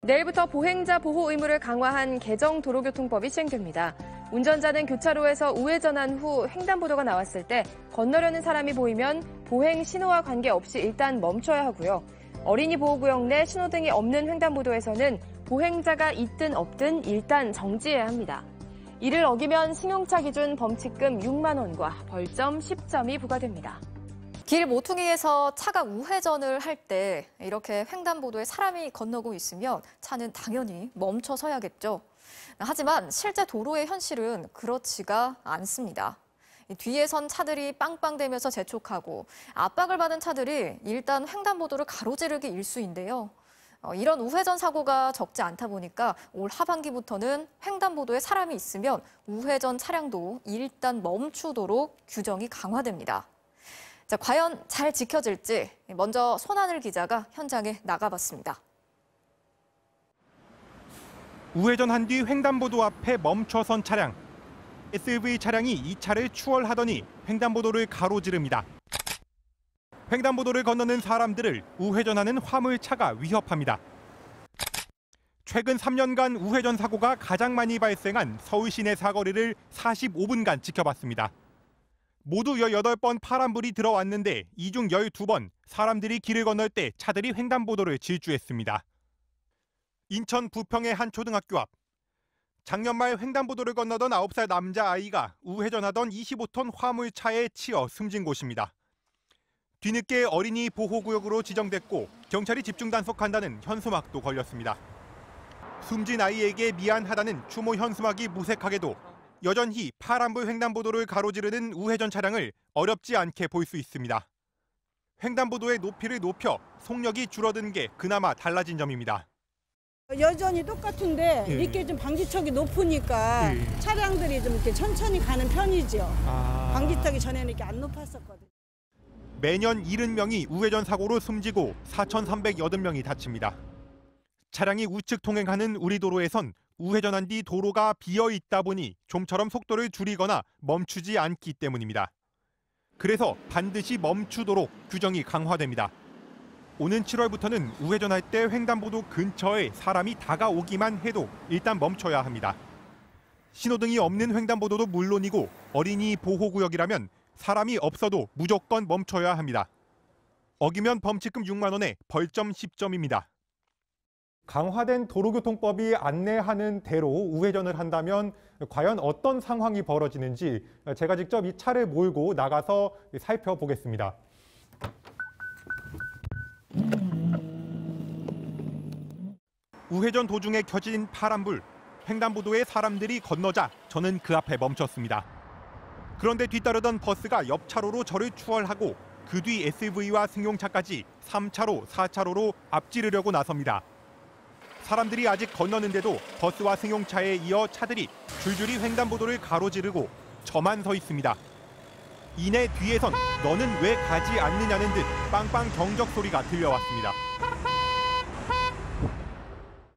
내일부터 보행자 보호 의무를 강화한 개정 도로교통법이 시행됩니다. 운전자는 교차로에서 우회전한 후 횡단보도가 나왔을 때 건너려는 사람이 보이면 보행 신호와 관계없이 일단 멈춰야 하고요. 어린이 보호구역 내 신호등이 없는 횡단보도에서는 보행자가 있든 없든 일단 정지해야 합니다. 이를 어기면 승용차 기준 범칙금 6만 원과 벌점 10점이 부과됩니다. 길 모퉁이에서 차가 우회전을 할 때 이렇게 횡단보도에 사람이 건너고 있으면 차는 당연히 멈춰 서야겠죠. 하지만 실제 도로의 현실은 그렇지가 않습니다. 뒤에 선 차들이 빵빵대면서 재촉하고 압박을 받은 차들이 일단 횡단보도를 가로지르기 일쑤인데요. 이런 우회전 사고가 적지 않다 보니까 올 하반기부터는 횡단보도에 사람이 있으면 우회전 차량도 일단 멈추도록 규정이 강화됩니다. 자, 과연 잘 지켜질지 먼저 손하늘 기자가 현장에 나가봤습니다. 우회전한 뒤 횡단보도 앞에 멈춰선 차량. SUV 차량이 이 차를 추월하더니 횡단보도를 가로지릅니다. 횡단보도를 건너는 사람들을 우회전하는 화물차가 위협합니다. 최근 3년간 우회전 사고가 가장 많이 발생한 서울 시내 사거리를 45분간 지켜봤습니다. 모두 18번 파란불이 들어왔는데 이 중 12번 사람들이 길을 건널 때 차들이 횡단보도를 질주했습니다. 인천 부평의 한 초등학교 앞. 작년 말 횡단보도를 건너던 9살 남자아이가 우회전하던 25톤 화물차에 치여 숨진 곳입니다. 뒤늦게 어린이 보호구역으로 지정됐고 경찰이 집중 단속한다는 현수막도 걸렸습니다. 숨진 아이에게 미안하다는 추모 현수막이 무색하게도 여전히 파란불 횡단보도를 가로지르는 우회전 차량을 어렵지 않게 볼 수 있습니다. 횡단보도의 높이를 높여 속력이 줄어든 게 그나마 달라진 점입니다. 여전히 똑같은데 이렇게 좀 방지턱이 높으니까 차량들이 좀 이렇게 천천히 가는 편이죠. 방지턱이 전에는 이렇게 안 높았었거든요. 매년 70명이 우회전 사고로 숨지고 4,380명이 다칩니다. 차량이 우측 통행하는 우리 도로에선 우회전한 뒤 도로가 비어 있다 보니 좀처럼 속도를 줄이거나 멈추지 않기 때문입니다. 그래서 반드시 멈추도록 규정이 강화됩니다. 오는 7월부터는 우회전할 때 횡단보도 근처에 사람이 다가오기만 해도 일단 멈춰야 합니다. 신호등이 없는 횡단보도도 물론이고 어린이 보호구역이라면 사람이 없어도 무조건 멈춰야 합니다. 어기면 범칙금 6만 원에 벌점 10점입니다. 강화된 도로교통법이 안내하는 대로 우회전을 한다면 과연 어떤 상황이 벌어지는지 제가 직접 이 차를 몰고 나가서 살펴보겠습니다. 우회전 도중에 켜진 파란불, 횡단보도에 사람들이 건너자 저는 그 앞에 멈췄습니다. 그런데 뒤따르던 버스가 옆 차로로 저를 추월하고 그 뒤 SUV와 승용차까지 3차로, 4차로로 앞지르려고 나섭니다. 사람들이 아직 건너는데도 버스와 승용차에 이어 차들이 줄줄이 횡단보도를 가로지르고 저만 서 있습니다. 이내 뒤에선 너는 왜 가지 않느냐는 듯 빵빵 경적 소리가 들려왔습니다.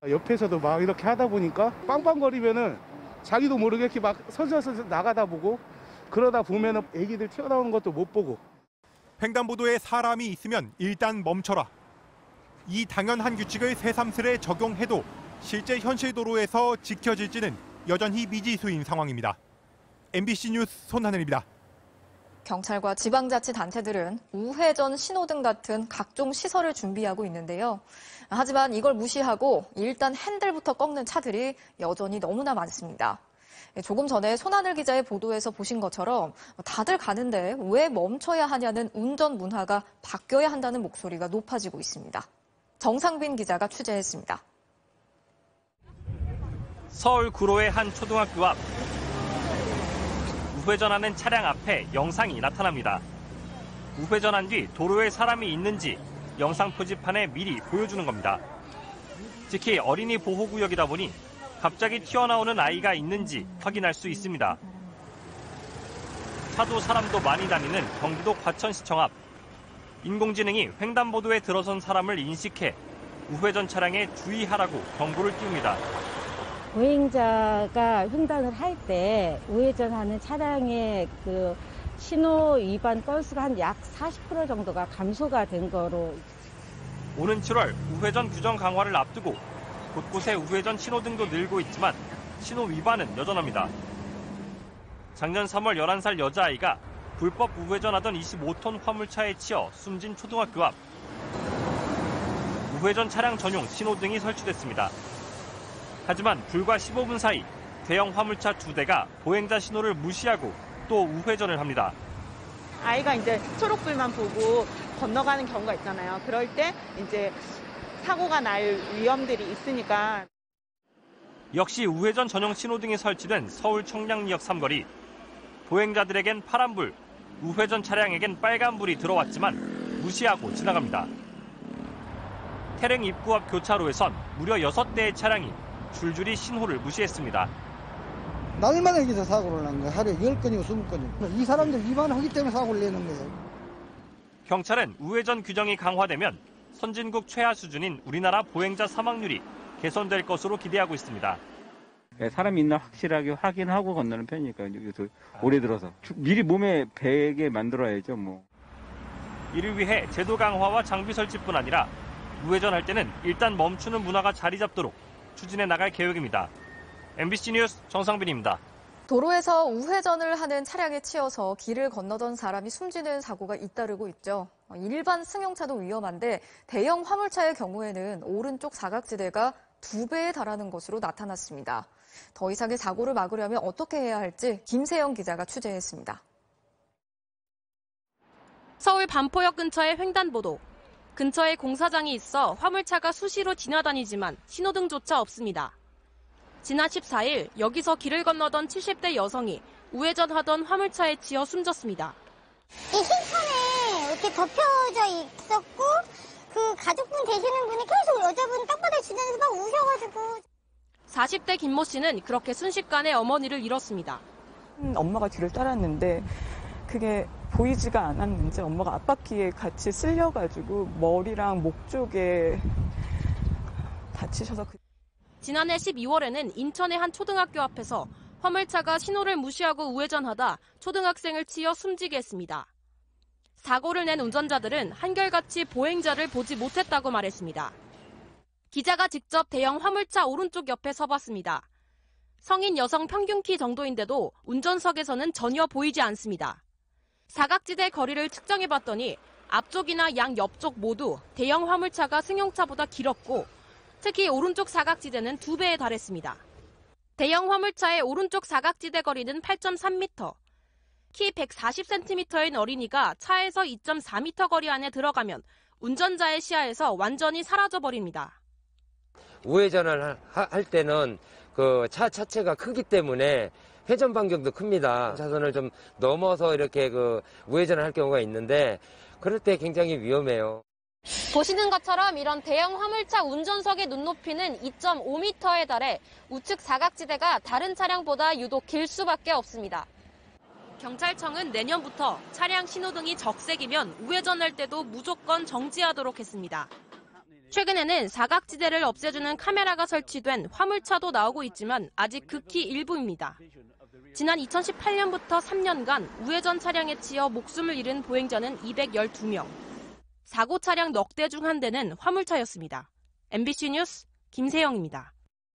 옆에서도 막 이렇게 하다 보니까 빵빵거리면은 자기도 모르게 이렇게 막 서져서 나가다 보고 그러다 보면은 애기들 튀어나오는 것도 못 보고. 횡단보도에 사람이 있으면 일단 멈춰라. 이 당연한 규칙을 새삼스레 적용해도 실제 현실 도로에서 지켜질지는 여전히 미지수인 상황입니다. MBC 뉴스 손하늘입니다. 경찰과 지방자치단체들은 우회전 신호등 같은 각종 시설을 준비하고 있는데요. 하지만 이걸 무시하고 일단 핸들부터 꺾는 차들이 여전히 너무나 많습니다. 조금 전에 손하늘 기자의 보도에서 보신 것처럼 다들 가는데 왜 멈춰야 하냐는 운전 문화가 바뀌어야 한다는 목소리가 높아지고 있습니다. 정상빈 기자가 취재했습니다. 서울 구로의 한 초등학교 앞. 우회전하는 차량 앞에 영상이 나타납니다. 우회전한 뒤 도로에 사람이 있는지 영상 표지판에 미리 보여주는 겁니다. 특히 어린이 보호구역이다 보니 갑자기 튀어나오는 아이가 있는지 확인할 수 있습니다. 차도 사람도 많이 다니는 경기도 과천시청 앞. 인공지능이 횡단보도에 들어선 사람을 인식해 우회전 차량에 주의하라고 경고를 띄웁니다. 보행자가 횡단을 할 때 우회전하는 차량의 그 신호 위반 건수가 한 약 40% 정도가 감소가 된 거로. 오는 7월 우회전 규정 강화를 앞두고 곳곳에 우회전 신호등도 늘고 있지만 신호 위반은 여전합니다. 작년 3월 11살 여자아이가 불법 우회전하던 25톤 화물차에 치여 숨진 초등학교 앞. 우회전 차량 전용 신호등이 설치됐습니다. 하지만 불과 15분 사이 대형 화물차 2대가 보행자 신호를 무시하고 또 우회전을 합니다. 아이가 이제 초록불만 보고 건너가는 경우가 있잖아요. 그럴 때 이제 사고가 날 위험들이 있으니까. 역시 우회전 전용 신호등이 설치된 서울 청량리역 삼거리. 보행자들에겐 파란불, 우회전 차량에겐 빨간불이 들어왔지만 무시하고 지나갑니다. 태릉 입구 앞 교차로에선 무려 6대의 차량이 줄줄이 신호를 무시했습니다. 날마다 여기서 사고를 난 거예요. 하루에 10건이고 20건이고. 이 사람들 위반하기 때문에 사고를 내는 거예요. 경찰은 우회전 규정이 강화되면 선진국 최하 수준인 우리나라 보행자 사망률이 개선될 것으로 기대하고 있습니다. 사람이 있나 확실하게 확인하고 건너는 편이니까 여기서 올해 들어서 미리 몸에 배게 만들어야죠. 뭐. 이를 위해 제도 강화와 장비 설치뿐 아니라 우회전할 때는 일단 멈추는 문화가 자리 잡도록 추진해 나갈 계획입니다. MBC 뉴스 정상빈입니다. 도로에서 우회전을 하는 차량에 치여서 길을 건너던 사람이 숨지는 사고가 잇따르고 있죠. 일반 승용차도 위험한데 대형 화물차의 경우에는 오른쪽 사각지대가 2배에 달하는 것으로 나타났습니다. 더 이상의 사고를 막으려면 어떻게 해야 할지 김세영 기자가 취재했습니다. 서울 반포역 근처의 횡단보도. 근처에 공사장이 있어 화물차가 수시로 지나다니지만 신호등조차 없습니다. 지난 14일 여기서 길을 건너던 70대 여성이 우회전하던 화물차에 치여 숨졌습니다. 이 흰천에 이렇게 덮여져 있었고 그 가족분 되시는 분이 계속 여자분 땅바닥 주변에서 막 우셔가지고. 40대 김모 씨는 그렇게 순식간에 어머니를 잃었습니다. 엄마가 뒤를 따랐는데 그게 보이지가 않았는지 엄마가 앞바퀴에 같이 쓸려가지고 머리랑 목 쪽에 다치셔서. 지난해 12월에는 인천의 한 초등학교 앞에서 화물차가 신호를 무시하고 우회전하다 초등학생을 치여 숨지게 했습니다. 사고를 낸 운전자들은 한결같이 보행자를 보지 못했다고 말했습니다. 기자가 직접 대형 화물차 오른쪽 옆에 서봤습니다. 성인 여성 평균 키 정도인데도 운전석에서는 전혀 보이지 않습니다. 사각지대 거리를 측정해봤더니 앞쪽이나 양 옆쪽 모두 대형 화물차가 승용차보다 길었고 특히 오른쪽 사각지대는 2배에 달했습니다. 대형 화물차의 오른쪽 사각지대 거리는 8.3m. 키 140cm인 어린이가 차에서 2.4m 거리 안에 들어가면 운전자의 시야에서 완전히 사라져버립니다. 우회전을 할 때는 그 차 자체가 크기 때문에 회전 반경도 큽니다. 차선을 좀 넘어서 이렇게 그 우회전을 할 경우가 있는데 그럴 때 굉장히 위험해요. 보시는 것처럼 이런 대형 화물차 운전석의 눈높이는 2.5m에 달해 우측 사각지대가 다른 차량보다 유독 길 수밖에 없습니다. 경찰청은 내년부터 차량 신호등이 적색이면 우회전할 때도 무조건 정지하도록 했습니다. 최근에는 사각지대를 없애주는 카메라가 설치된 화물차도 나오고 있지만 아직 극히 일부입니다. 지난 2018년부터 3년간 우회전 차량에 치여 목숨을 잃은 보행자는 212명. 사고 차량 넉대 중 한 대는 화물차였습니다. MBC 뉴스 김세영입니다.